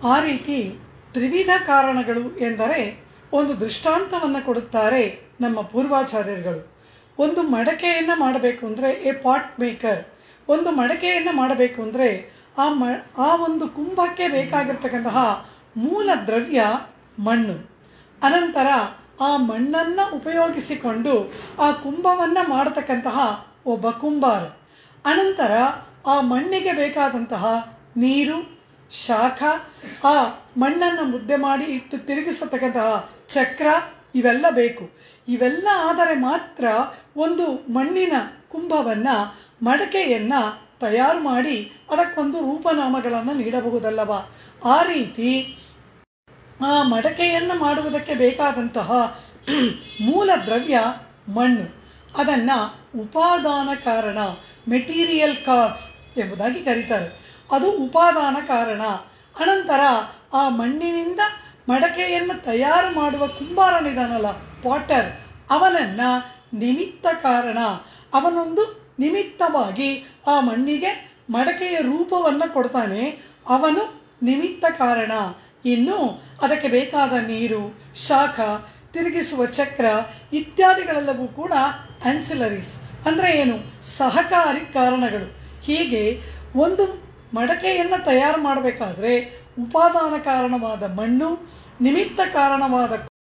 ಆ ರೀತಿ ತ್ರಿವಿಧ ಕಾರಣಗಳು ಎಂದರೆ ಒಂದು ದೃಷ್ಟಾಂತವನ್ನು ಕೊಡುತ್ತಾರೆ ನಮ್ಮ ಪೂರ್ವಾಚಾರ್ಯರುಗಳು. ಒಂದು ಮಡಕೆಯನ್ನು ಮಾಡಬೇಕು ಅಂದರೆ ಎ ಪಾಟ್ ಮೇಕರ್, ಒಂದು ಮಡಕೆಯನ್ನು ಮಾಡಬೇಕು ಅಂದರೆ ಆ ಒಂದು ಕುಂಭಕ್ಕೆ ಬೇಕಾಗಿರ್ತಕ್ಕಂತಹ ಮೂಲ ದ್ರವ್ಯ ಮಣ್ಣು. ಅನಂತರ ಆ ಮಣ್ಣನ್ನು ಉಪಯೋಗಿಸಿಕೊಂಡು ಆ ಕುಂಭವನ್ನು ಮಾಡತಕ್ಕಂತಹ ಒಬ್ಬ ಕುಂಬಾರ. ಅನಂತರ ಆ ಮಣ್ಣಿಗೆ ಬೇಕಾದಂತಹ ನೀರು, ಶಾಖ, ಆ ಮಣ್ಣನ್ನು ಮುದ್ದೆ ಮಾಡಿ ಇಟ್ಟು ತಿರುಗಿಸತಕ್ಕಂತಹ ಚಕ್ರ ಇವೆಲ್ಲ ಬೇಕು. ಇವೆಲ್ಲ ಆದರೆ ಮಾತ್ರ ಒಂದು ಮಣ್ಣಿನ ಕುಂಭವನ್ನು, ಮಡಕೆಯನ್ನು ತಯಾರು ಮಾಡಿ ಅದಕ್ಕೊಂದು ರೂಪನಾಮಗಳನ್ನು ನೀಡಬಹುದಲ್ಲವ. ಆ ರೀತಿ ಆ ಮಡಕೆಯನ್ನು ಮಾಡುವುದಕ್ಕೆ ಬೇಕಾದಂತಹ ಮೂಲ ದ್ರವ್ಯ ಮಣ್ಣು. ಅದನ್ನು ಉಪಾದಾನ ಕಾರಣ, ಮೆಟೀರಿಯಲ್ ಕಾಸ್ ಎಂಬುದಾಗಿ ಕರೀತಾರೆ. ಅದು ಉಪಾದಾನ ಕಾರಣ. ಅನಂತರ ಆ ಮಣ್ಣಿನಿಂದ ಮಡಕೆಯನ್ನು ತಯಾರು ಮಾಡುವ ಕುಂಬಾರನಿದಾನಲ್ಲ, ಪಾಟರ್, ಅವನನ್ನ ನಿಮಿತ್ತ ಕಾರಣ. ಅವನೊಂದು ನಿಮಿತ್ತವಾಗಿ ಆ ಮಣ್ಣಿಗೆ ಮಡಕೆಯ ರೂಪವನ್ನು ಕೊಡ್ತಾನೆ, ಅವನು ನಿಮಿತ್ತ ಕಾರಣ. ಇನ್ನು ಅದಕ್ಕೆ ಬೇಕಾದ ನೀರು, ಶಾಖ, ತಿರುಗಿಸುವ ಚಕ್ರ ಇತ್ಯಾದಿಗಳೆಲ್ಲವೂ ಕೂಡ ಆನ್ಸಿಲರೀಸ್ ಅಂದರೆ ಏನು, ಸಹಕಾರಿ ಕಾರಣಗಳು. ಹೀಗೆ ಒಂದು ಮಡಕೆಯನ್ನು ತಯಾರು ಮಾಡಬೇಕಾದ್ರೆ ಉಪಾದಾನ ಕಾರಣವಾದ ಮಣ್ಣು, ನಿಮಿತ್ತ ಕಾರಣವಾದ